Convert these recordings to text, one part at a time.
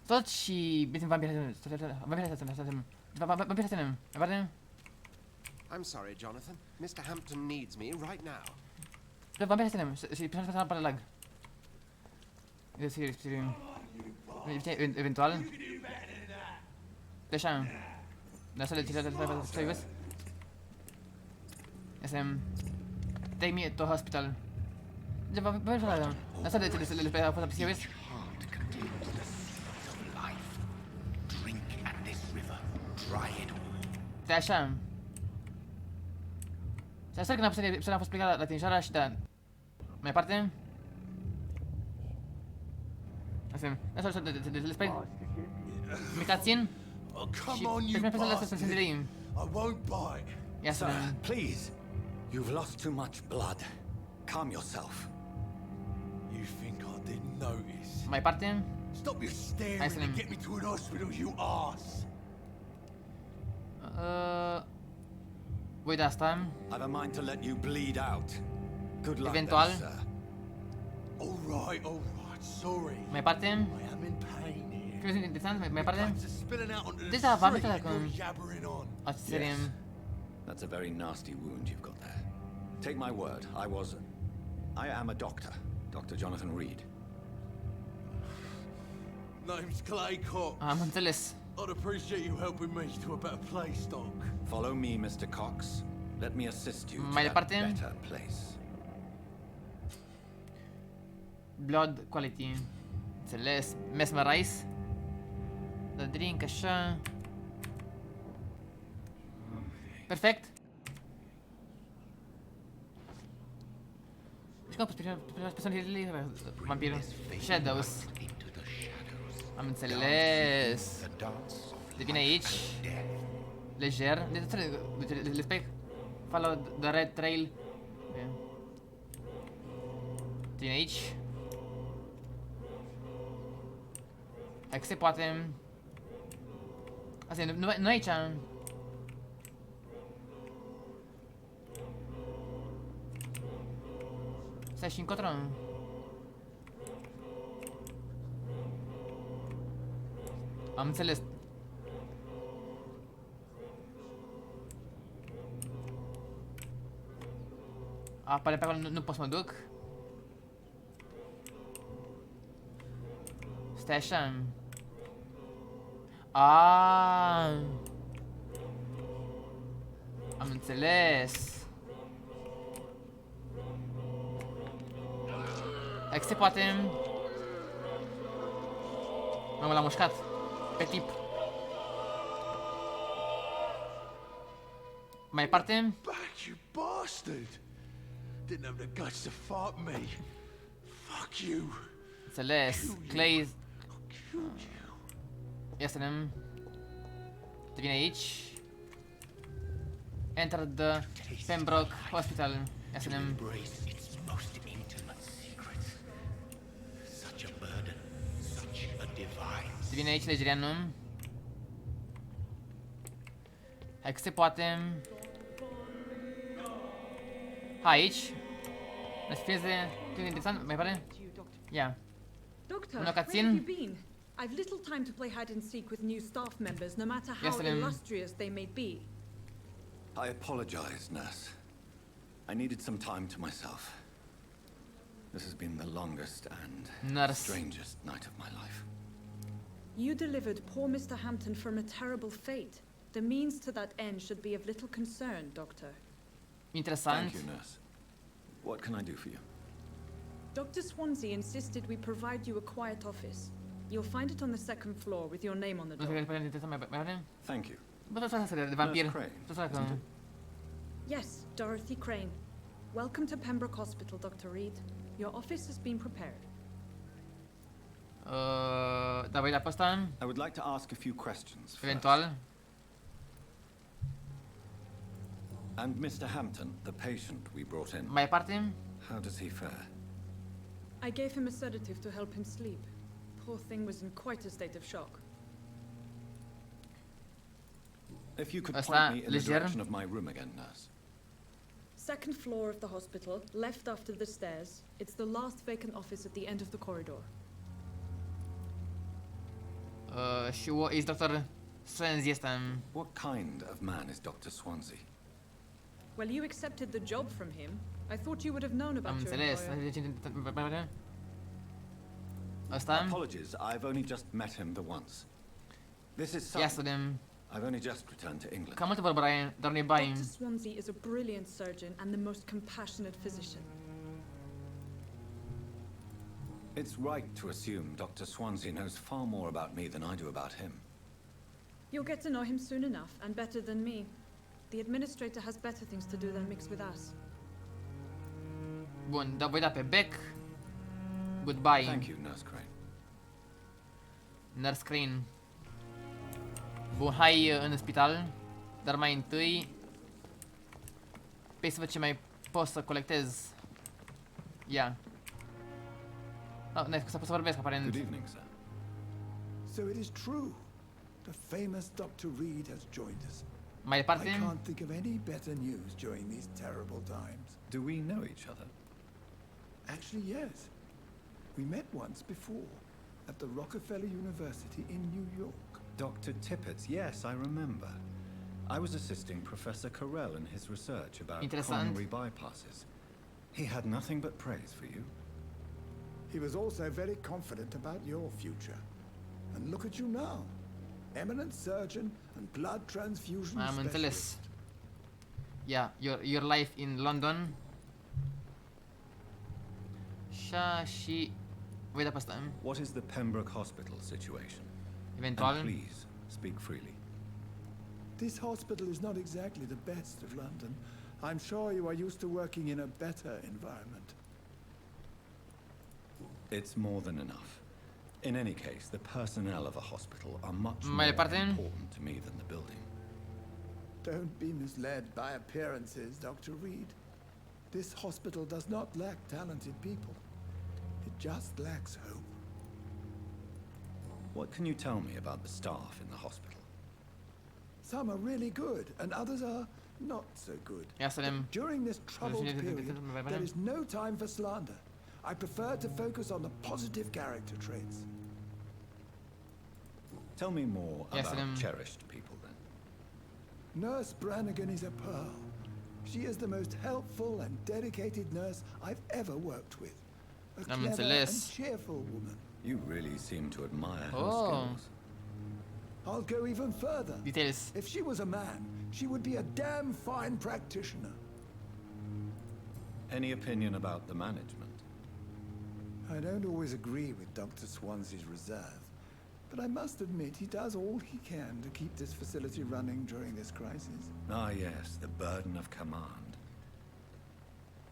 Tot și... Vampyr I'm sorry, Jonathan. Mr. Hampton needs me right now. Vampyr și personal pare lag. Eventual. Așa. Dar să le vezi. Este... Take me to hospital. Asta de a fost apisievesc. De așa. Și asta când a fost plecat la Timișoara și da. Mai departe. Asta le spui. Micațin. Și pe mine persoanele astea sunt de ei. Ia să vedem. Please. You've lost too much blood. Calm yourself. You think I didn't notice? Mai departe. Stop your staring and get me to an hospital, you arse! Voi de asta. I've a mind to let you bleed out. Good luck, Eventual. then, sir. All right, sorry. Mai departe. I am in pain here. Crezi interesant? Mai departe. It's spilling out onto the Deci da, v-am street uitat and acum. you're yabbering on. Asta serie. That's a very nasty wound you've got there. Take my word, I am a doctor. Dr. Jonathan Reed. Name's Clay Cox. Am înțeles. I'd appreciate you helping me to a better place, Doc. Follow me, Mr. Cox. Let me assist you to Mai that departe. better place. Blood quality. Înțeles. Mesmerize. The drink, așa. Perfect. Și cum persoanele vampirul? Shadows. Am înțeles. Devine aici. Lejer. Le spec. Follow the red trail. Devine aici. Hai că se poate. Asta e, nu aici. Stai și încotro. Am înțeles. Apare pe acolo, nu pot să mă duc. Stai așa. Am înțeles. Hai că se poate. Mă l-am mușcat. Pe tip. Mai departe. Back, you bastard! Didn't have the guts to fart me. Fuck you. Înțeles. Clay. Ia să vedem. Te vine aici. Enter the Pembroke Hospital. Ia să vedem. Te vine aici legerianul. Hai că se poate. Hai aici. Ne sfieze. Cât interesant, mai pare? Ia. Doctor, Una where cutscene. have you been? I've little time to play hide and seek with new staff members, no matter how illustrious they may be. I apologize, nurse. I needed some time to myself. This has been the longest and strangest night of my life. You delivered poor Mr. Hampton from a terrible fate. The means to that end should be of little concern, Doctor. Interesant. Thank you, nurse. What can I do for you? Dr. Swansea insisted we provide you a quiet office. You'll find it on the second floor with your name on the door. Thank you. Bă, tot asta de vampir. Nurse Crane. Yes, Dorothy Crane. Welcome to Pembroke Hospital, Dr. Reed. Your office has been prepared. Da, voi la pe ăsta. I would like to ask a few questions. Eventual. And Mr. Hampton, the patient we brought in. Mai departe. How does he fare? I gave him a sedative to help him sleep. Poor thing was in quite a state of shock. If you could point me in the direction of my room again, nurse. Second floor of the hospital, left after the stairs. It's the last vacant office at the end of the corridor. Și ești Dr. Swansea ăsta. What kind of man is Dr. Swansea? Well, you accepted the job from him. I thought you would have known Am about your înțeles. employer. Asta? Apologies, I've only just met him the once. This is Ia să vedem. I've only just returned to England. Cam multă vorbă, dar nu-i bai. Dr. Swansea is a brilliant surgeon and the most compassionate physician. It's right to assume Dr. Swansea knows far more about me than I do about him. You'll get to know him soon enough, and better than me. The administrator has better things to do than mix with us. Bun, dar voi da pe bec. Goodbye. Thank you, Nurse Crane. Nurse Crane. Bun, hai în spital. Dar mai întâi... Pe să văd ce mai pot să colectez. Ia. Oh, nice, să pot să vorbesc aparent. Good evening, sir. So it is true. The famous Dr. Reed has joined us. Mai I departe. can't think of any better news during these terrible times. Do we know each other? Actually, yes. We met once before at the Rockefeller University in New York. Dr. Tippett, yes, I remember. I was assisting Professor Carell in his research about Interessant. coronary bypasses. He had nothing but praise for you. He was also very confident about your future. And look at you now. Eminent surgeon and blood transfusion Am înțeles. specialist. Yeah, your life in London. Și voi da pe asta. What is the Pembroke Hospital situation? Eventual. And please, speak freely. This hospital is not exactly the best of London. I'm sure you are used to working in a better environment. It's more than enough. In any case, the personnel of a hospital are much Mai more departe. important to me than the building. Don't be misled by appearances, Dr. Reed. This hospital does not lack talented people. It just lacks hope. What can you tell me about the staff in the hospital? Some are really good, and others are not so good. Ia să vedem. During this troubled period, there is no time for slander. I prefer to focus on the positive character traits. Tell me more Yes, about cherished people, then. Nurse Brannigan is a pearl. She is the most helpful and dedicated nurse I've ever worked with. A Am clever and înțeles. cheerful woman. You really seem to admire her Oh. skills. I'll go even further. Details. If she was a man, she would be a damn fine practitioner. Any opinion about the management? I don't always agree with Dr. Swansea's reserve, but I must admit he does all he can to keep this facility running during this crisis. Ah, yes, the burden of command.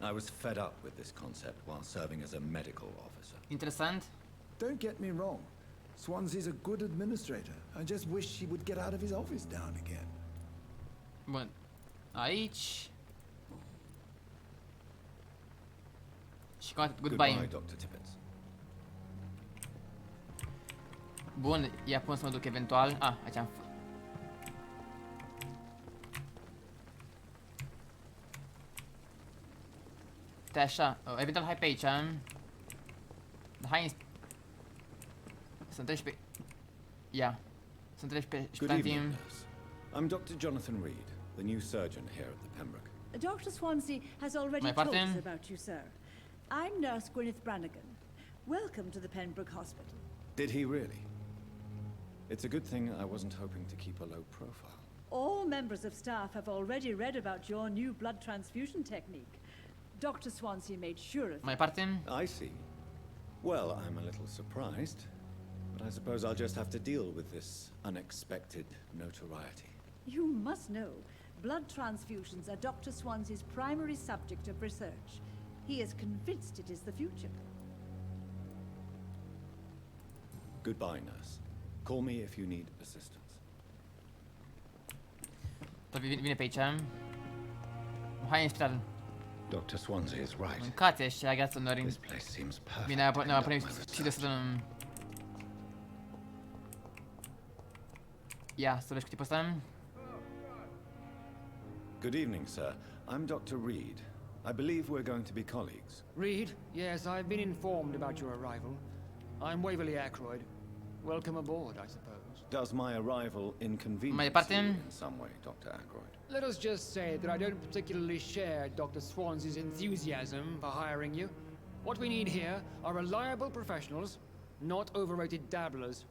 I was fed up with this concept while serving as a medical officer. Interesant. Don't get me wrong. Swansea's a good administrator. I just wish he would get out of his office now and again. Bun. Aici. Și cam atât. Goodbye. Dr. Tippett. Bun, ia pun să mă duc eventual. Ah, aici am... Stai așa, eventual hai pe aici. Hai în... Să treci pe... Ia. Să treci pe... Și Good pe evening, timp... nurse. I'm Dr. Jonathan Reed, the new surgeon here at the Pembroke. Dr. Swansea has already My told pardon? us about you, sir. I'm Nurse Gwyneth Brannigan. Welcome to the Pembroke Hospital. Did he really? It's a good thing I wasn't hoping to keep a low profile. All members of staff have already read about your new blood transfusion technique. Dr. Swansea made sure of Mai it. departe? I see. Well, I'm a little surprised, but I suppose I'll just have to deal with this unexpected notoriety. You must know, blood transfusions are Dr. Swansea's primary subject of research. He is convinced it is the future. Goodbye, nurse. Call me if you need assistance. Tot vine pe aici. Hai în spital. Dr. Swansea is right. Mâncați așa agăță uneori. This place seems perfect. Bine, ne mai punem to conduct my și de research. să... Ia, să vezi cu tipul ăsta. Good evening, sir. I'm Dr. Reed. I believe we're going to be colleagues. Reed? Yes, I've been informed about your arrival. I'm Waverly Ackroyd. Welcome aboard, I suppose. Does my arrival Mai inconvenience departe? you in some way, Dr. Ackroyd? Let us just say that I don't particularly share Dr. Swans's enthusiasm for hiring you. What we need here are reliable professionals, not overrated dabblers.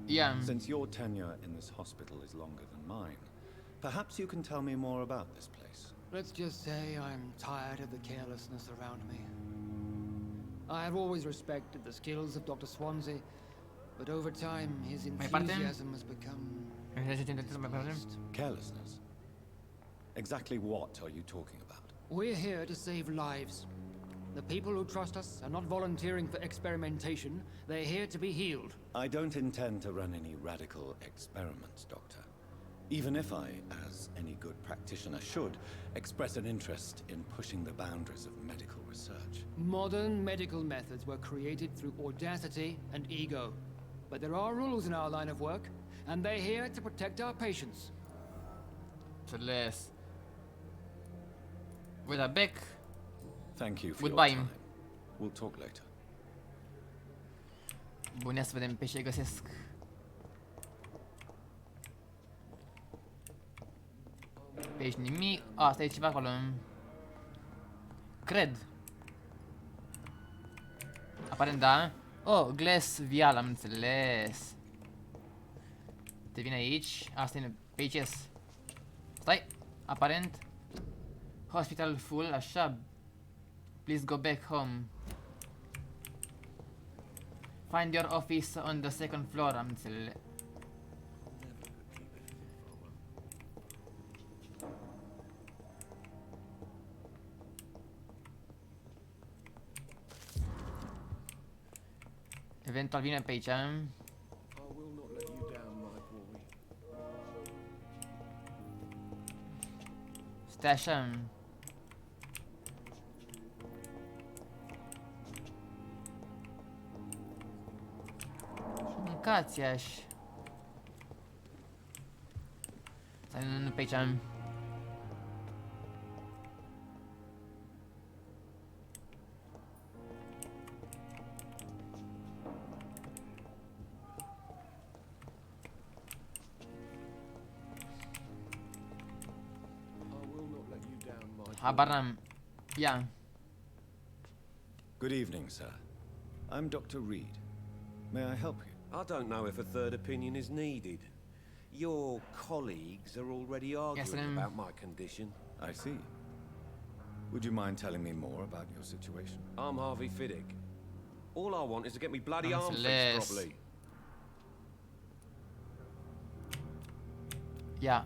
Yeah. Since your tenure in this hospital is longer than mine, perhaps you can tell me more about this place. Let's just say I'm tired of the carelessness around me. I have always respected the skills of Dr. Swansea, but over time his enthusiasm has become misplaced. Carelessness? Exactly what are you talking about? We're here to save lives. The people who trust us are not volunteering for experimentation. They're here to be healed. I don't intend to run any radical experiments, Doctor. Even if I, as any good practitioner should, express an interest in pushing the boundaries of medical research. Modern medical methods were created through audacity and ego. But there are rules in our line of work, and they're here to protect our patients. Înțeles. Voi da back. Thank you for Goodbye. your time. We'll talk later. Bun, ia să vedem pe ce găsesc. Pe aici nimic. Asta e ceva acolo. Cred. Aparent da. Oh, glass vial, am înțeles. Te vine aici. Asta e pe aici. Stai. Aparent. Hospital full, așa. Please go back home. Find your office on the second floor, am înțeles. Eventual vine pe aici. Stai așa. Mâncați aș. Stai, nu pe aici. Habar n-am. Ia. Good evening, sir. I'm Dr. Reed. May I help you? I don't know if a third opinion is needed. Your colleagues are already arguing about my condition. I see. Would you mind telling me more about your situation? I'm Harvey Fiddick. All I want is to get me bloody I'm arm fixed Celeste. properly. Ia.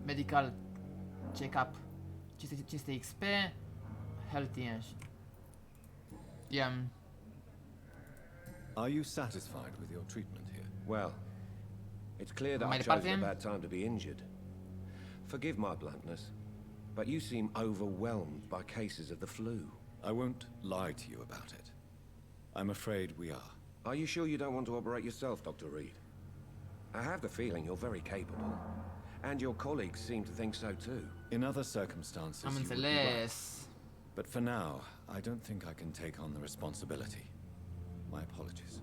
Medical check-up. 500 XP. Healthy. Ia. Are you satisfied with your treatment here? Well, it's clear that Mai I've chosen departe? a bad time to be injured. Forgive my bluntness, but you seem overwhelmed by cases of the flu. I won't lie to you about it. I'm afraid we are. Are you sure you don't want to operate yourself, Dr. Reed? I have the feeling you're very capable, and your colleagues seem to think so too. In other circumstances, Am you would be right. înțeles. But for now, I don't think I can take on the responsibility. My apologies.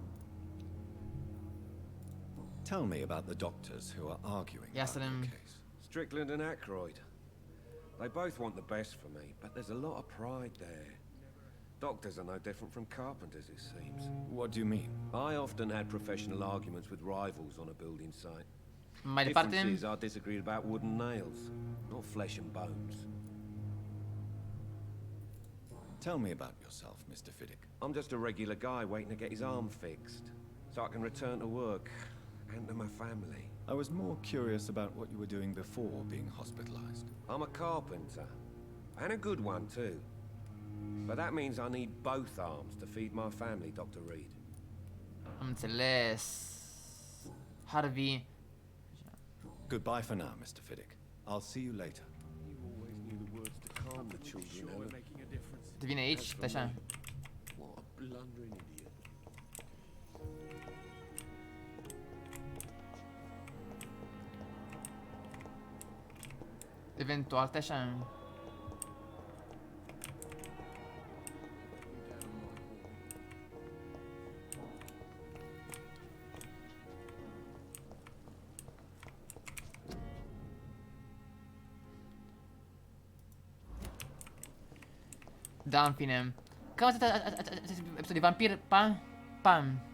Tell me about the doctors who are arguing Ia about să your vedem. case. Strickland and Ackroyd. They both want the best for me, but there's a lot of pride there. Doctors are no different from carpenters, it seems. What do you mean? I often had professional arguments with rivals on a building site. Mai Difference departe. is I disagreed about wooden nails, not flesh and bones. Tell me about yourself, Mr. Fiddick. I'm just a regular guy waiting to get his arm fixed, so I can return to work and to my family. I was more curious about what you were doing before being hospitalized. I'm a carpenter, and a good one too. But that means I need both arms to feed my family, Dr. Reed. Am înțeles. Harvey. Goodbye for now, Mr. Fiddick. I'll see you later. You always knew the words to calm the children, Ellen. Te vine aici, stai așa. What a blundering idiot. Eventual, stai așa. Da, în fine. Cam atât episod de Vampyr. Pa! Pam!